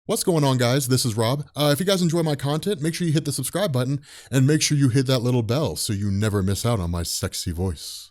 What's going on, guys? This is Rob. If you guys enjoy my content, make sure you hit the subscribe button and make sure you hit that little bell so you never miss out on my sexy voice.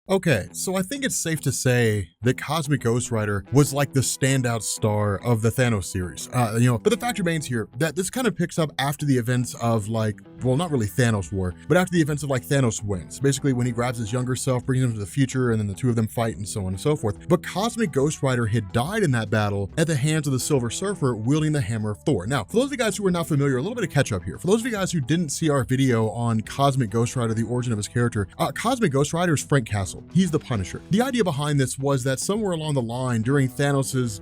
Okay, so I think it's safe to say that Cosmic Ghost Rider was like the standout star of the Thanos series. But the fact remains here that this kind of picks up after the events of not really Thanos War, but after the events of Thanos wins. Basically when he grabs his younger self, brings him to the future, and then the two of them fight and so on and so forth. But Cosmic Ghost Rider had died in that battle at the hands of the Silver Surfer wielding the hammer of Thor. Now, for those of you guys who are not familiar, a little bit of catch up here. For those of you guys who didn't see our video on Cosmic Ghost Rider, the origin of his character, Cosmic Ghost Rider is Frank Castle. He's the Punisher. The idea behind this was that somewhere along the line during Thanos's,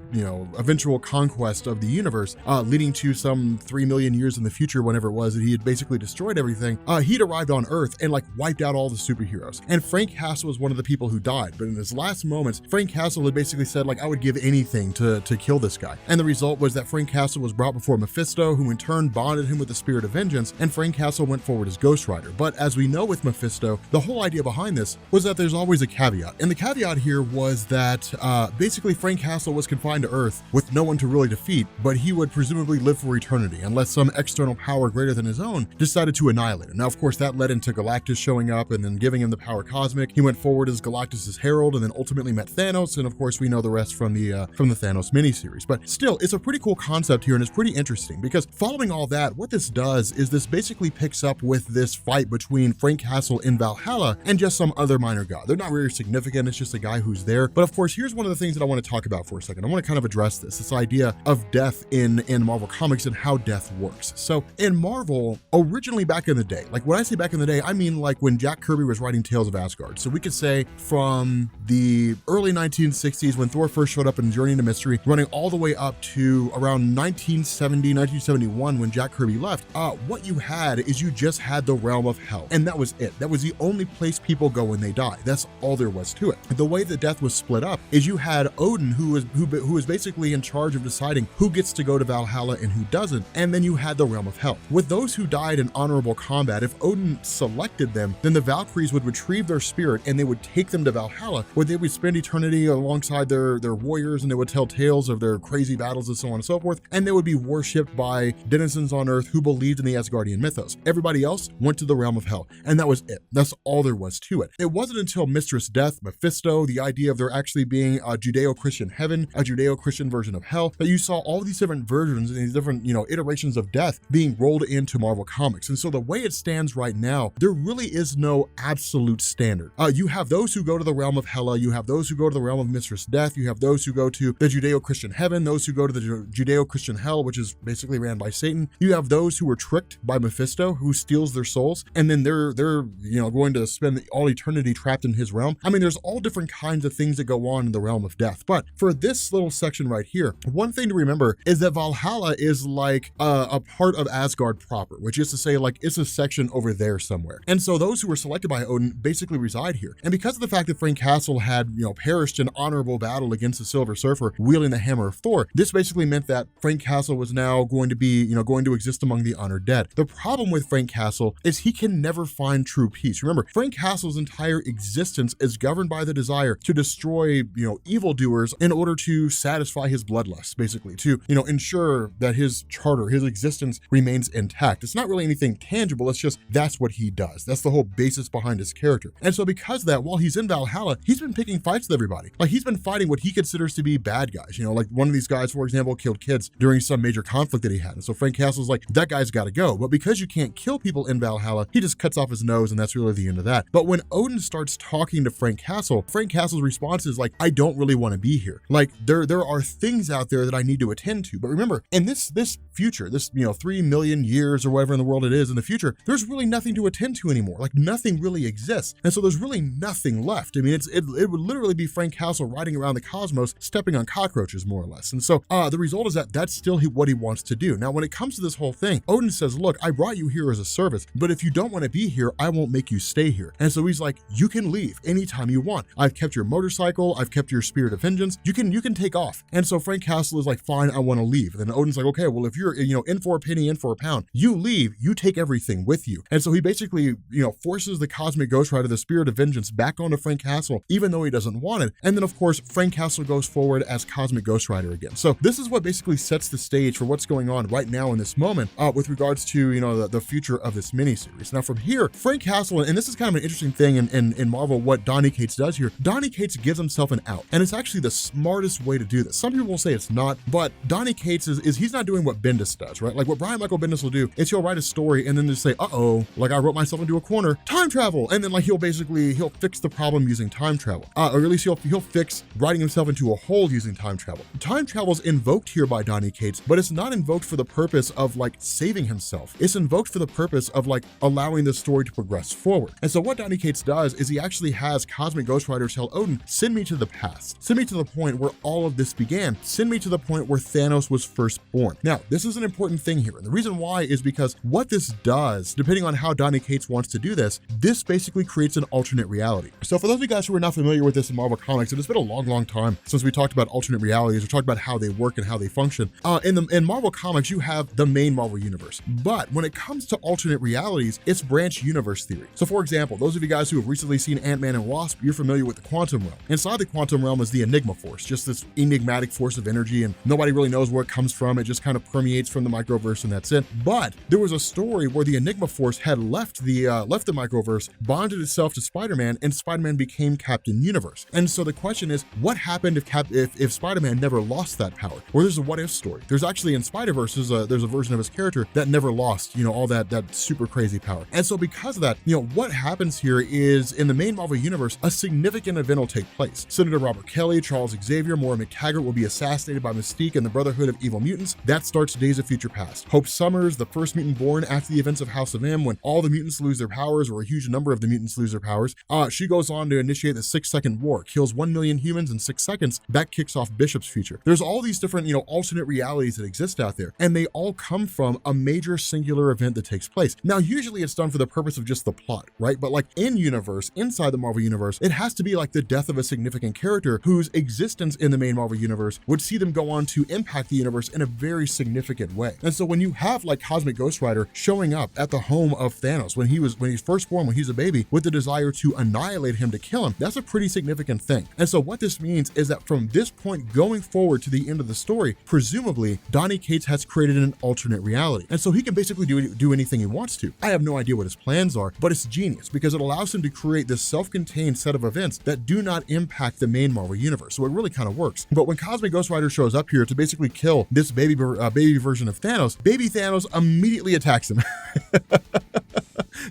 eventual conquest of the universe, leading to some 3 million years in the future, whenever it was that he had basically destroyed everything, he'd arrived on Earth and wiped out all the superheroes. And Frank Castle was one of the people who died. But in his last moments, Frank Castle had basically said, I would give anything to kill this guy. And the result was that Frank Castle was brought before Mephisto, who in turn bonded him with the spirit of vengeance, and Frank Castle went forward as Ghost Rider. But as we know with Mephisto, the whole idea behind this was that there's always a caveat. And the caveat here was that basically Frank Castle was confined to Earth with no one to really defeat, but he would presumably live for eternity unless some external power greater than his own decided to annihilate him. Now, of course, that led into Galactus showing up and then giving him the power cosmic. He went forward as Galactus's herald and then ultimately met Thanos. And of course, we know the rest from the Thanos miniseries. But still, it's a pretty cool concept here and it's pretty interesting because following all that, what this does is this basically picks up with this fight between Frank Castle in Valhalla and just some other minor god. They're not very significant. It's just a guy who's there. But of course, here's one of the things that I want to talk about for a second. I want to kind of address this idea of death in Marvel Comics and how death works. So in Marvel, originally back in the day, when I say back in the day, I mean when Jack Kirby was writing Tales of Asgard. So we could say from the early 1960s when Thor first showed up in Journey into Mystery, running all the way up to around 1970, 1971 when Jack Kirby left, what you had is you just had the realm of hell. And that was it. That was the only place people go when they die. That's all there was to it. The way that death was split up is you had Odin who was basically in charge of deciding who gets to go to Valhalla and who doesn't, and then you had the realm of hell. With those who died in honorable combat, if Odin selected them, then the Valkyries would retrieve their spirit and they would take them to Valhalla, where they would spend eternity alongside their warriors, and they would tell tales of their crazy battles and so on and so forth, and they would be worshipped by denizens on Earth who believed in the Asgardian mythos. Everybody else went to the realm of hell, and that was it. That's all there was to it. It wasn't until Mistress Death, Mephisto, the idea of there actually being a Judeo-Christian heaven, a Judeo-Christian version of hell, that you saw all these different versions and these different, iterations of death being rolled into Marvel Comics. And so the way it stands right now, there really is no absolute standard. You have those who go to the realm of Hela, you have those who go to the realm of Mistress Death, you have those who go to the Judeo-Christian heaven, those who go to the Judeo-Christian hell, which is basically ran by Satan. You have those who were tricked by Mephisto, who steals their souls, and then they're going to spend all eternity trapped in his realm. I mean, there's all different kinds of things that go on in the realm of death. But for this little section right here, one thing to remember is that Valhalla is a part of Asgard proper, which is to say it's a section over there somewhere. And so those who were selected by Odin basically reside here. And because of the fact that Frank Castle had, perished in honorable battle against the Silver Surfer wielding the hammer of Thor, this basically meant that Frank Castle was now going to be, going to exist among the honored dead. The problem with Frank Castle is he can never find true peace. Remember, Frank Castle's entire existence is governed by the desire to destroy, evildoers in order to satisfy his bloodlust, basically, to, ensure that his charter, his existence remains intact. It's not really anything tangible. It's just, that's what he does. That's the whole basis behind his character. And so because of that, while he's in Valhalla, he's been picking fights with everybody. He's been fighting what he considers to be bad guys. One of these guys, for example, killed kids during some major conflict that he had. And so Frank Castle's that guy's got to go. But because you can't kill people in Valhalla, he just cuts off his nose, and that's really the end of that. But when Odin starts talking to Frank Castle's response is I don't really want to be here. There are things out there that I need to attend to. But remember, in this future, this 3 million years or whatever in the world it is in the future, there's really nothing to attend to anymore. Nothing really exists. And so there's really nothing left. I mean, it would literally be Frank Castle riding around the cosmos, stepping on cockroaches, more or less. And so the result is that that's still what he wants to do. Now, when it comes to this whole thing, Odin says, look, I brought you here as a service, but if you don't want to be here, I won't make you stay here. And so he's you can leave anytime you want. I've kept your motorcycle. I've kept your spirit of vengeance. You can take off. And so Frank Castle is fine, I want to leave. And then Odin's okay, well, if you're, in for a penny, in for a pound, you leave, you take everything with you. And so he basically, forces the Cosmic Ghost Rider, the Spirit of Vengeance, back onto Frank Castle, even though he doesn't want it. And then of course, Frank Castle goes forward as Cosmic Ghost Rider again. So this is what basically sets the stage for what's going on right now in this moment with regards to, the future of this miniseries. Now from here, Frank Castle, and this is kind of an interesting thing in Marvel, what Donny Cates does here. Donny Cates gives himself an out, and it's actually the smartest way to do this. Some people will say it's not, but Donny Cates is he's not doing what Bendis does, right? Like what Brian Michael Bendis will do is he'll write a story and then just say, uh-oh, like I wrote myself into a corner, time travel. And then like he'll fix the problem using time travel. Or at least he'll fix writing himself into a hole using time travel. Time travel is invoked here by Donny Cates, but it's not invoked for the purpose of like saving himself. It's invoked for the purpose of like allowing the story to progress forward. And so what Donny Cates does is he actually has Cosmic Ghost Rider tell Odin, send me to the past. Send me to the point where all of this began. Send me to the point where Thanos was first born. Now, this is an important thing here. And the reason why is because what this does, depending on how Donny Cates wants to do this basically creates an alternate reality. So for those of you guys who are not familiar with this in Marvel Comics, and it's been a long time since we talked about alternate realities or talked about how they work and how they function. In Marvel Comics, you have the main Marvel universe. But when it comes to alternate realities, it's branch universe theory. So for example, those of you guys who have recently seen Ant-Man and Wasp, you're familiar with the quantum realm. Inside the quantum realm is the Enigma Force, just this enigmatic force of energy, and nobody really knows where it comes from. It just kind of permeates from the microverse and that's it. But there was a story where the Enigma Force had left the microverse, bonded itself to Spider-Man, and Spider-Man became Captain Universe. And so the question is, what happened if Spider-Man never lost that power? Or there's a what if story. There's actually in Spider-Verse, there's a version of his character that never lost, all that super crazy power. And so because of that, what happens here is in the main Marvel universe, a significant event will take place. Senator Robert Kelly, Charles Xavier, Moira McTaggart will be assassinated by Mystique and the Brotherhood of Evil Mutants. That starts Days of Future Past. Hope Summers, the first mutant born after the events of House of M, when all the mutants lose their powers, or a huge number of the mutants lose their powers. She goes on to initiate the 6-second war, kills 1 million humans in 6 seconds. That kicks off Bishop's future. There's all these different, alternate realities that exist out there, and they all come from a major singular event that takes place. Now, usually it's done for the purpose of just the plot, right? But like in universe, inside the Marvel universe, it has to be like the death of a significant character whose existence in the main Marvel universe would see them go on to impact the universe in a very significant way. And so when you have like Cosmic Ghost Rider showing up at the home of Thanos when he's first born, when he's a baby, with the desire to annihilate him, to kill him, that's a pretty significant thing. And so what this means is that from this point going forward to the end of the story, presumably Donny Cates has created an alternate reality. And so he can basically do anything he wants to. I have no idea what his plans are, but it's genius because it allows him to create this self-contained set of events that do not impact the main Marvel universe. So it really kind of works. But when Cosmic Ghost Rider shows up here to basically kill this baby version of Thanos, baby Thanos immediately attacks him.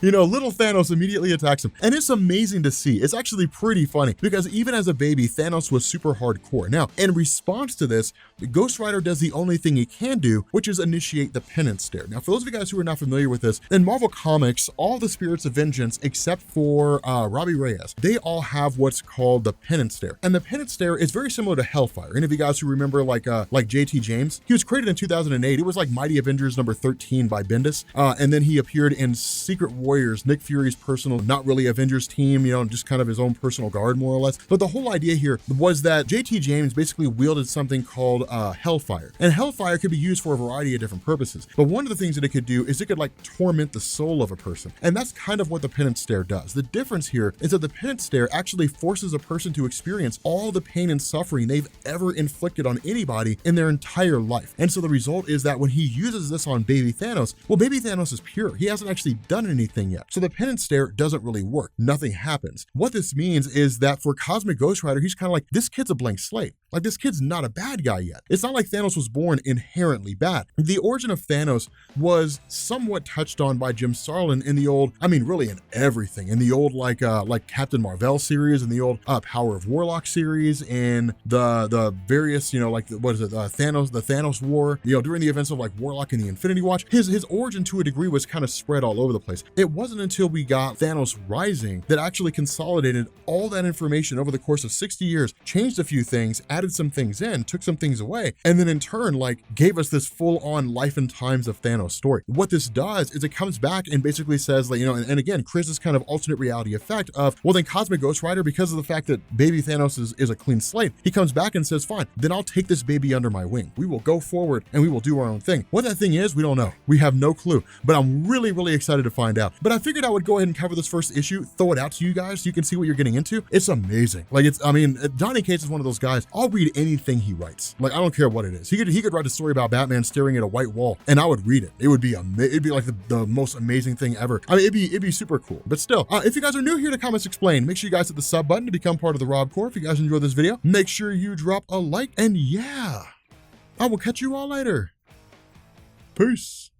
Little Thanos immediately attacks him. And it's amazing to see. It's actually pretty funny because even as a baby, Thanos was super hardcore. Now, in response to this, Ghost Rider does the only thing he can do, which is initiate the penance stare. Now, for those of you guys who are not familiar with this, in Marvel Comics, all the spirits of vengeance, except for Robbie Reyes, they all have what's called the penance stare. And the penance stare is very similar to Hellfire. Any of you guys who remember like JT James, he was created in 2008. It was like Mighty Avengers number 13 by Bendis. And then he appeared in Secret Warriors, Nick Fury's personal, not really Avengers team, just kind of his own personal guard, more or less. But the whole idea here was that JT James basically wielded something called Hellfire. And Hellfire could be used for a variety of different purposes. But one of the things that it could do is it could like torment the soul of a person. And that's kind of what the penance stare does. The difference here is that the penance stare actually forces a person to experience all the pain and suffering they've ever inflicted on anybody in their entire life. And so the result is that when he uses this on baby Thanos, well, baby Thanos is pure. He hasn't actually done anything yet. So the penance stare doesn't really work. Nothing happens. What this means is that for Cosmic Ghost Rider, he's kind of like, this kid's a blank slate. Like, this kid's not a bad guy yet. It's not like Thanos was born inherently bad. The origin of Thanos was somewhat touched on by Jim Starlin in the old, really in everything, in the old like Captain Marvel series, in the old Power of Warlock series, in the various, Thanos, the Thanos War, during the events of like Warlock and the Infinity Watch. His origin to a degree was kind of spread all over the place. It wasn't until we got Thanos Rising that actually consolidated all that information over the course of 60 years, changed a few things, added some things in, took some things away, away, and then in turn, like, gave us this full-on life and times of Thanos story. What this does is it comes back and basically says, like, you know, and again, Chris's kind of alternate reality effect of, well, then Cosmic Ghost Rider, because of the fact that baby Thanos is a clean slate, he comes back and says, fine, then I'll take this baby under my wing. We will go forward and we will do our own thing. What that thing is, we don't know. We have no clue, but I'm really, really excited to find out. But I figured I would go ahead and cover this first issue, throw it out to you guys so you can see what you're getting into. It's amazing. Like, I mean, Donny Cates is one of those guys, I'll read anything he writes. Like, I don't care what it is. He could write a story about Batman staring at a white wall and I would read it. It'd be like the most amazing thing ever. I mean, it'd be super cool. But still, if you guys are new here to Comics Explained, make sure you guys hit the sub button to become part of the Rob Corps. If you guys enjoyed this video, make sure you drop a like, and yeah, I will catch you all later. Peace.